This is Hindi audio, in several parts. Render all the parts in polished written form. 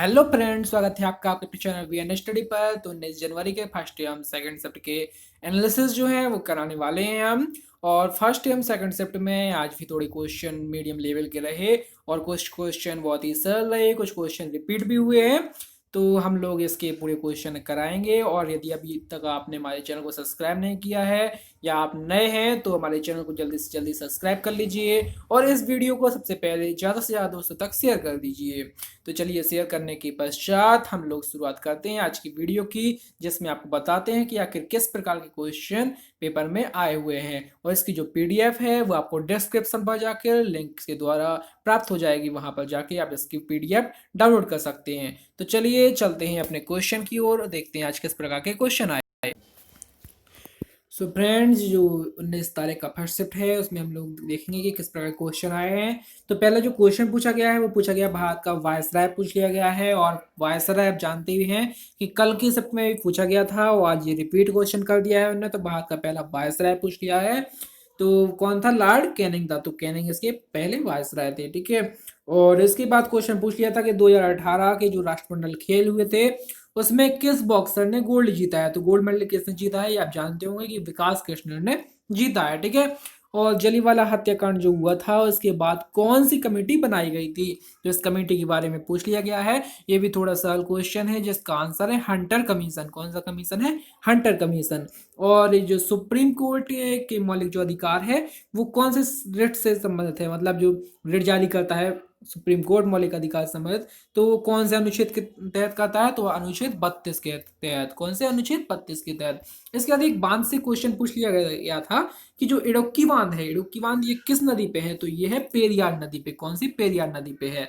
हेलो फ्रेंड्स, स्वागत है आपका आपके चैनल वीएन स्टडी पर। तो 19 जनवरी के फर्स्ट टर्म सेकंड शिफ्ट के एनालिसिस जो है वो कराने वाले हैं हम। और फर्स्ट टर्म सेकंड शिफ्ट में आज भी थोड़े क्वेश्चन मीडियम लेवल के रहे और कुछ क्वेश्चन बहुत ही सरल रहे, कुछ क्वेश्चन रिपीट भी हुए हैं। तो हम लोग इसके पूरे क्वेश्चन कराएंगे। और यदि अभी तक आपने हमारे चैनल को सब्सक्राइब नहीं किया है या आप नए हैं तो हमारे चैनल को जल्दी से जल्दी सब्सक्राइब कर लीजिए और इस वीडियो को सबसे पहले ज़्यादा से ज़्यादा दोस्तों तक शेयर कर दीजिए। तो चलिए, शेयर करने के पश्चात हम लोग शुरुआत करते हैं आज की वीडियो की, जिसमें आपको बताते हैं कि आखिर किस प्रकार के क्वेश्चन पेपर में आए हुए हैं। और इसकी जो पीडीएफ है वो आपको डिस्क्रिप्शन पर जाकर लिंक के द्वारा प्राप्त हो जाएगी। वहां पर जाके आप इसकी पीडीएफ डाउनलोड कर सकते हैं। तो चलिए चलते हैं अपने क्वेश्चन की ओर, देखते हैं आज किस प्रकार के क्वेश्चन आए। सो फ्रेंड्स, जो 19 तारीख का फर्स्ट शिफ्ट है उसमें हम लोग देखेंगे कि किस प्रकार के क्वेश्चन आए हैं। तो पहला जो क्वेश्चन पूछा गया है वो पूछा गया भारत का वायसराय पूछ लिया गया है। और वायसराय आप जानते ही हैं कि कल की शिफ्ट में भी पूछा गया था और आज ये रिपीट क्वेश्चन कर दिया है उन्होंने। तो भारत का पहला वायसराय पूछ लिया है। तो कौन था? लॉर्ड कैनिंग था। तो कैनिंग इसके पहले वायसराय थे, ठीक है। और इसके बाद क्वेश्चन पूछ लिया था कि 2018 के जो राष्ट्रमंडल खेल हुए थे उसमें किस बॉक्सर ने गोल्ड जीता है। तो गोल्ड मेडल किसने जीता है ये आप जानते होंगे कि विकास कृष्ण ने जीता है, ठीक है। और जलियांवाला हत्याकांड जो हुआ था उसके बाद कौन सी कमेटी बनाई गई थी, तो इस कमेटी के बारे में पूछ लिया गया है। ये भी थोड़ा सरल क्वेश्चन है जिसका आंसर है हंटर कमीशन। कौन सा कमीशन है? Hunter commission. और ये जो सुप्रीम कोर्ट के मौलिक जो अधिकार है वो कौन से रिट से संबंधित है, मतलब जो रिट जारी करता है सुप्रीम कोर्ट मौलिक अधिकार से संबंधित, तो वो कौन से अनुच्छेद के तहत करता है? तो अनुच्छेद 32 के तहत। कौन से? अनुच्छेद 32 के तहत। इसके बाद एक बांध से क्वेश्चन पूछ लिया गया था कि जो इडुक्की बांध है, इडुक्की बांध ये किस नदी पे है? तो ये है पेरियार नदी पे। कौन सी? पेरियार नदी पे है।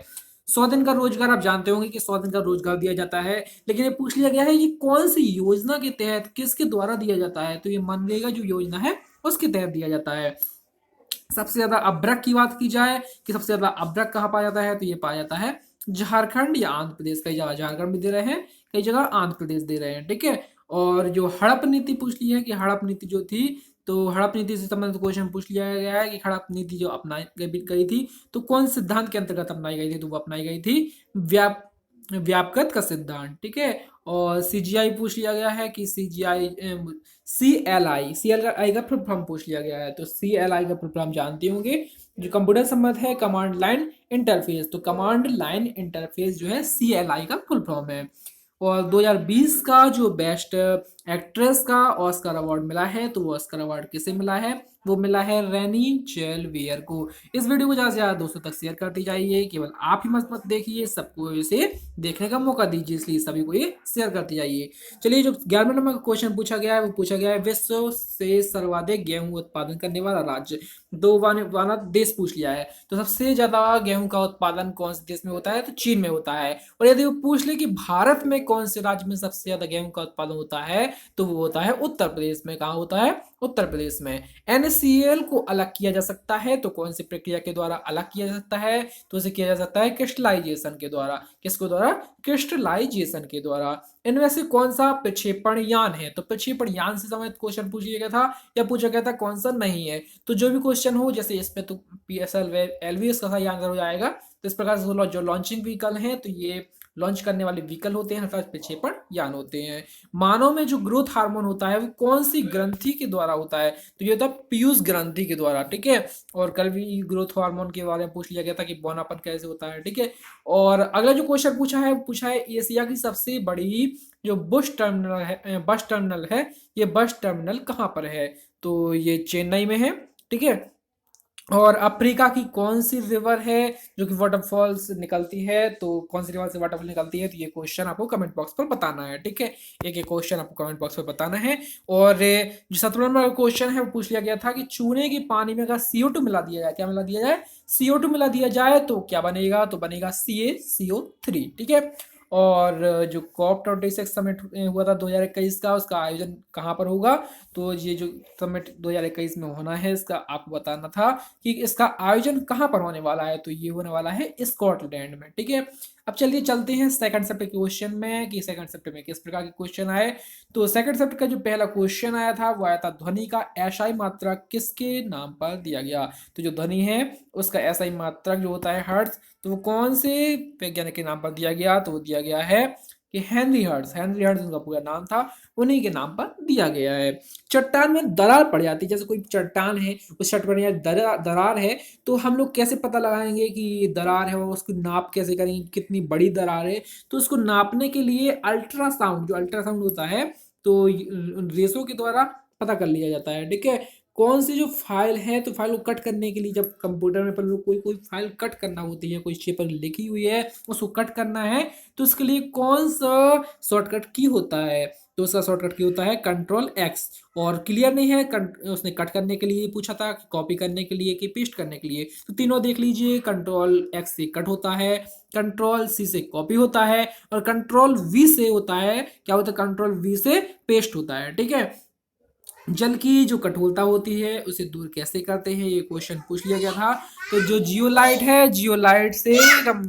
100 दिन का रोजगार आप जानते होंगे कि 100 दिन का रोजगार दिया जाता है, लेकिन ये पूछ लिया गया है ये कौन सी योजना के तहत किसके द्वारा दिया जाता है? तो ये मनरेगा जो योजना है उसके तहत दिया जाता है। सबसे ज्यादा अभ्रक की बात की जाए कि सबसे ज्यादा अभ्रक कहाँ पाया जाता है, तो ये पाया जाता है झारखंड या आंध्र प्रदेश। कई जगह झारखंड भी दे रहे हैं, कई जगह आंध्र प्रदेश दे रहे हैं, ठीक है। और जो हड़प नीति पूछ ली है कि हड़प नीति जो थी, तो हड़प नीति से संबंधित क्वेश्चन पूछ लिया गया है कि हड़प नीति जो अपनाई गई थी तो कौन सिद्धांत के अंतर्गत अपनाई गई थी? तो वो अपनाई गई थी व्याप व्यापकत का सिद्धांत, ठीक है। और सीजीआई पूछ लिया गया है कि सीजीआई सी एल आई का फुल फॉर्म पूछ लिया गया है। तो CLI का फुल फॉर्म जानते होंगे, जो कंप्यूटर संबंध है कमांड लाइन इंटरफेस। तो कमांड लाइन इंटरफेस जो है CLI का फुल फॉर्म है। और 2020 का जो बेस्ट एक्ट्रेस का ऑस्कर अवार्ड मिला है, तो वो ऑस्कर अवार्ड किसे मिला है? वो मिला है रेनी जेलवेयर को। इस वीडियो को ज़्यादा से ज़्यादा दोस्तों तक शेयर करती जाइए। केवल आप ही मत मत देखिए, सबको इसे देखने का मौका दीजिए, इसलिए सभी को ये शेयर करती जाइए। चलिए, जो 11वें नंबर का क्वेश्चन पूछा गया है वो पूछा गया है विश्व से सर्वाधिक गेहूं उत्पादन करने वाला राज्य। दो वाला देश पूछ लिया है। तो सबसे ज्यादा गेहूं का उत्पादन कौन से देश में होता है? तो चीन में होता है। और यदि वो पूछ ले कि भारत में कौन से राज्य में सबसे ज्यादा गेहूं का उत्पादन होता है, तो वो होता है उत्तर प्रदेश में। कहाँ होता है? उत्तर प्रदेश में। NaCl को अलग किया जा सकता है, तो कौन सी प्रक्रिया के द्वारा अलग किया जा सकता है? तो उसे किया जा सकता है क्रिस्टलाइजेशन के द्वारा। किसके द्वारा? क्रिस्टलाइजेशन के द्वारा। इनमें से कौन सा प्रक्षेपण यान है? तो प्रक्षेपण यान से संबंधित क्वेश्चन पूछ लिया गया था या पूछा गया था कौन सा नहीं है। तो जो भी क्वेश्चन हो, जैसे इसमें तो PSL LVS का सही आंसर हो जाएगा। तो इस प्रकार से जो लॉन्चिंग व्हीकल है तो ये लॉन्च करने वाले व्हीकल होते हैं, अर्थात प्रक्षेपण यान होते हैं। मानव में जो ग्रोथ हार्मोन होता है वो कौन सी ग्रंथि के द्वारा होता है? तो ये होता है पीयूष ग्रंथि के द्वारा, ठीक है। और कल भी ग्रोथ हार्मोन के बारे में पूछ लिया गया था कि बौनापन कैसे होता है, ठीक है। और अगला जो क्वेश्चन पूछा है वो पूछा है एशिया की सबसे बड़ी जो बस टर्मिनल है, ये बस टर्मिनल कहाँ पर है? तो ये चेन्नई में है, ठीक है। और अफ्रीका की कौन सी रिवर है जो कि वाटरफॉल्स निकलती है? तो कौन सी रिवर से वाटरफॉल निकलती है? तो ये क्वेश्चन आपको कमेंट बॉक्स पर बताना है, ठीक है। एक क्वेश्चन आपको कमेंट बॉक्स पर बताना है। और जो 17 नंबर का क्वेश्चन है वो पूछ लिया गया था कि चूने के पानी में अगर CO2 मिला दिया जाए, क्या मिला दिया जाए? CO2 मिला दिया जाए तो क्या बनेगा? तो बनेगा CaCO3, ठीक है। और जो COP26 समिट हुआ था 2021 का, उसका आयोजन कहाँ पर होगा? तो ये जो समिट 2021 में होना है इसका आपको बताना था कि इसका आयोजन कहाँ पर होने वाला है। तो ये होने वाला है स्कॉटलैंड में, ठीक है। अब चलिए चलते हैं सेकंड शिफ्ट के क्वेश्चन में कि सेकंड शिफ्ट में किस प्रकार के क्वेश्चन आए। तो सेकंड शिफ्ट का जो पहला क्वेश्चन आया था वो आया था ध्वनि का एसआई मात्रक किसके नाम पर दिया गया। तो जो ध्वनि है उसका एसआई मात्रक जो होता है हर्ट्ज, तो वो कौन से वैज्ञानिक के नाम पर दिया गया, तो वो दिया गया है कि हेनरी हर्ट्ज। हेनरी हर्ट्ज उनका पूरा नाम था, उन्हीं के नाम पर दिया गया है। चट्टान में दरार पड़ जाती है, जैसे कोई चट्टान है उस चट्टान में दरार है, तो हम लोग कैसे पता लगाएंगे कि ये दरार है और उसकी नाप कैसे करेंगे कितनी बड़ी दरार है। तो उसको नापने के लिए अल्ट्रासाउंड, जो अल्ट्रासाउंड होता है तो रेसों के द्वारा पता कर लिया जाता है। ठीक है, कौन सी जो फाइल है, तो फाइल को कट करने के लिए जब कंप्यूटर में अपन लोग कोई कोई फाइल कट करना होती है, कोई चीज पर लिखी हुई है उसको कट करना है, तो उसके लिए कौन सा शॉर्टकट की होता है, तो उसका शॉर्टकट की होता है कंट्रोल एक्स। और क्लियर नहीं है, उसने कट करने के लिए पूछा था, कॉपी करने के लिए कि पेस्ट करने के लिए, तो तीनों देख लीजिए। कंट्रोल एक्स से कट होता है, कंट्रोल सी से कॉपी होता है, और कंट्रोल वी से होता है, क्या होता है, कंट्रोल वी से पेस्ट होता है। ठीक है, जल की जो कठोरता होती है उसे दूर कैसे करते हैं, ये क्वेश्चन पूछ लिया गया था। तो जो जियोलाइट है, जियोलाइट से हम,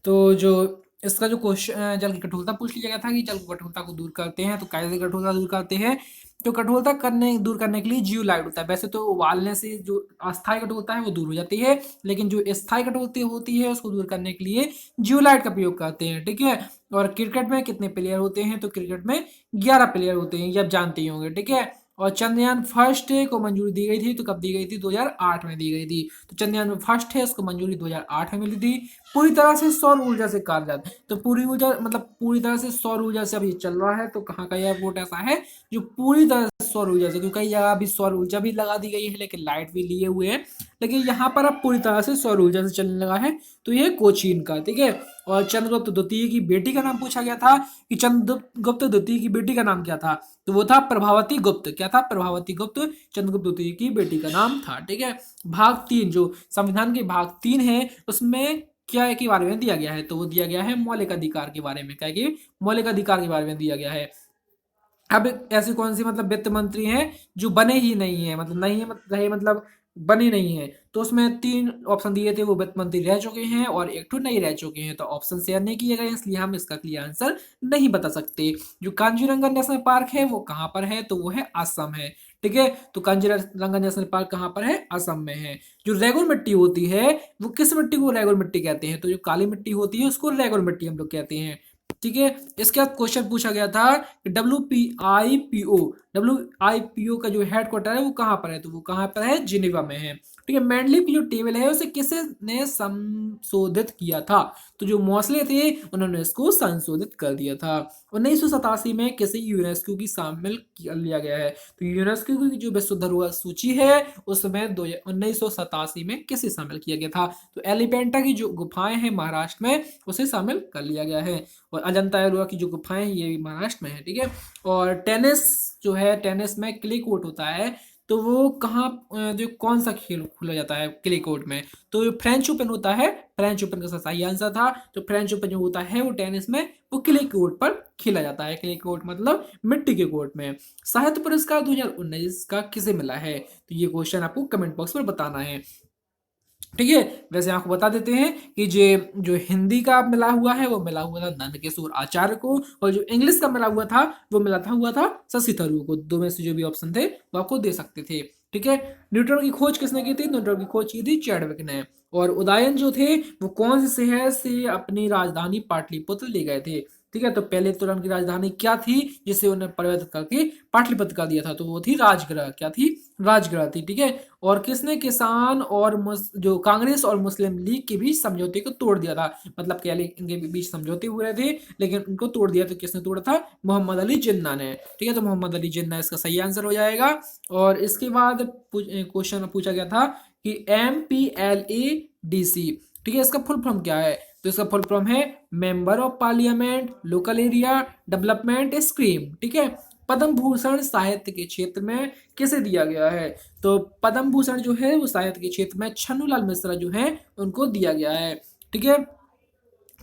तो जो इसका जो क्वेश्चन जल की कठोरता पूछ लिया गया था कि जल की कठोरता को दूर करते हैं, तो कैसे कठोरता दूर करते हैं, तो कठोरता दूर करने के लिए जियोलाइट होता है। वैसे तो उबालने से जो अस्थायी कठोरता है वो दूर हो जाती है, लेकिन जो स्थायी कठोरता होती है उसको दूर करने के लिए जियोलाइट का प्रयोग करते हैं। ठीक है, और क्रिकेट में कितने प्लेयर होते हैं, तो क्रिकेट में 11 प्लेयर होते हैं, ये आप जानते ही होंगे। ठीक है, और चंद्रयान फर्स्ट को मंजूरी दी गई थी, तो कब दी गई थी, 2008 में दी गई थी। तो चंद्रयान फर्स्ट है उसको मंजूरी 2008 में मिली थी। पूरी तरह से सौर ऊर्जा से कार्यरत, तो पूरी ऊर्जा मतलब पूरी तरह से सौर ऊर्जा से अभी चल रहा है। तो कहाँ का यह बोट ऐसा है जो पूरी तरह से सौर ऊर्जा से, क्योंकि यहाँ अभी सौर ऊर्जा भी लगा दी गई है लेकिन लाइट भी लिए हुए हैं, लेकिन यहाँ पर अब पूरी तरह से सौर ऊर्जा से चलने लगा है। तो ये कोचीन का। ठीक है, और चंद्रगुप्त द्वितीय की बेटी का नाम पूछा गया था कि चंद्रगुप्त द्वितीय की बेटी का नाम क्या था, तो वो था प्रभावती गुप्त। क्या था, प्रभावती गुप्त चंद्रगुप्त द्वितीय की बेटी का नाम था। ठीक है, भाग 3 जो संविधान के भाग 3 है उसमें क्या है के बारे में दिया गया है, तो वो दिया गया है मौलिक अधिकार के बारे में। क्या है कि मौलिक अधिकार के बारे में दिया गया है। अब ऐसी कौन सी मतलब वित्त मंत्री हैं जो बने ही नहीं है, मतलब नहीं है रहे, मतलब बने नहीं है, तो उसमें 3 ऑप्शन दिए थे, वो वित्त मंत्री रह चुके हैं और एक तो नहीं रह चुके हैं, तो ऑप्शन शेयर नहीं किए गए, इसलिए हम इसका क्लियर आंसर नहीं बता सकते। जो कांजीरंगा नेशनल पार्क है वो कहाँ पर है, तो वो है असम है। ठीक है, तो कांजीरंगा नेशनल पार्क कहाँ पर है, असम में है। जो रेगुल मिट्टी होती है वो किस मिट्टी को रेगुल मिट्टी कहते हैं, तो जो काली मिट्टी होती है उसको रेगुल मिट्टी हम लोग कहते हैं। ठीक है, इसके बाद क्वेश्चन पूछा गया था कि डब्ल्यू आई पी ओ का जो हेडक्वार्टर है वो कहाँ पर है, तो वो कहाँ पर है, जिनेवा में है। ठीक है, मेंडलीव की जो टेबल है उसे किसने संशोधित किया था, तो जो मोस्ले थे उन्होंने इसको संशोधित कर दिया था। 1987 में किसे यूनेस्को की शामिल कर लिया गया है, तो यूनेस्को की जो विश्व धरोहर सूची है उसमें 1987 में किसे शामिल किया गया था, तो एलिफेंटा की जो गुफाएं हैं महाराष्ट्र में उसे शामिल कर लिया गया है। और अजंता एलोरा की जो गुफाएं ये भी महाराष्ट्र में है। ठीक है, और टेनिस जो है, टेनिस में क्ले कोर्ट होता है, तो वो कहाँ जो कौन सा खेल खेला जाता है क्ले कोर्ट में, तो फ्रेंच ओपन होता है। फ्रेंच ओपन का सही आंसर था। तो फ्रेंच ओपन जो होता है वो टेनिस में वो क्ले कोर्ट पर खेला जाता है। क्ले कोर्ट मतलब मिट्टी के कोर्ट में। साहित्य पुरस्कार 2019 का किसे मिला है, तो ये क्वेश्चन आपको कमेंट बॉक्स में बताना है। ठीक है, वैसे आपको बता देते हैं कि जो हिंदी का मिला हुआ है वो मिला हुआ था नंदकिशोर आचार्य को, और जो इंग्लिश का मिला हुआ था वो मिला हुआ था शशि थरूर को। दो में से जो भी ऑप्शन थे वो आपको दे सकते थे। ठीक है, न्यूट्रॉन की खोज किसने की थी, न्यूट्रॉन की खोज की थी चैडविक ने। और उदयन जो थे वो कौन से शहर से अपनी राजधानी पाटलिपुत्र ले गए थे। ठीक है, तो पहले तो उनकी राजधानी क्या थी जिसे उन्हें परिवर्तित करके पाटलिपुत्र का दिया था, तो वो थी राजगृह। क्या थी, राजगृह थी। ठीक है, और किसने किसान और जो कांग्रेस और मुस्लिम लीग के बीच समझौते को तोड़ दिया था, मतलब क्या इनके बीच समझौते हुए थे लेकिन उनको तोड़ दिया, तो किसने तोड़ा था, मोहम्मद अली जिन्ना ने। ठीक है, तो मोहम्मद अली जिन्ना इसका सही आंसर हो जाएगा। और इसके बाद क्वेश्चन पूछा गया था कि MPLADC, ठीक है, इसका फुल फॉर्म क्या है, तो इसका फुल फॉर्म है member of parliament local area development scheme. ठीक है, पद्म भूषण साहित्य के क्षेत्र में किसे दिया गया है, तो पद्म भूषण जो है वो साहित्य के क्षेत्र में छन्नूलाल मिश्रा जो है उनको दिया गया है। ठीक है,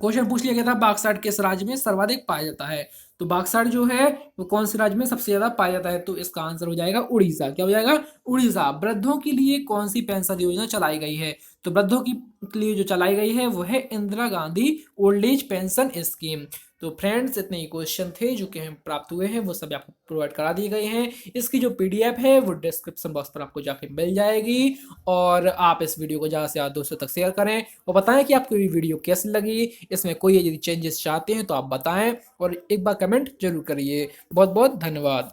क्वेश्चन पूछ लिया गया था बॉक्साइट किस राज्य में सर्वाधिक पाया जाता है। तो बॉक्साइट जो है वो कौन से राज्य में सबसे ज्यादा पाया जाता है, तो इसका आंसर हो जाएगा उड़ीसा। क्या हो जाएगा? उड़ीसा। वृद्धों के लिए कौन सी पेंशन योजना चलाई गई है? तो वृद्धों की के लिए जो चलाई गई है वो है Indira Gandhi old age pension scheme. तो फ्रेंड्स इतने ही क्वेश्चन थे जो कि हमें प्राप्त हुए हैं, वो सभी आपको प्रोवाइड करा दिए गए हैं। इसकी जो पीडीएफ है वो डिस्क्रिप्शन बॉक्स पर आपको जाके मिल जाएगी। और आप इस वीडियो को ज़्यादा से ज़्यादा दोस्तों तक शेयर करें और बताएं कि आपको ये वीडियो कैसी लगी, इसमें कोई यदि चेंजेस चाहते हैं तो आप बताएं और एक बार कमेंट जरूर करिए। बहुत बहुत धन्यवाद।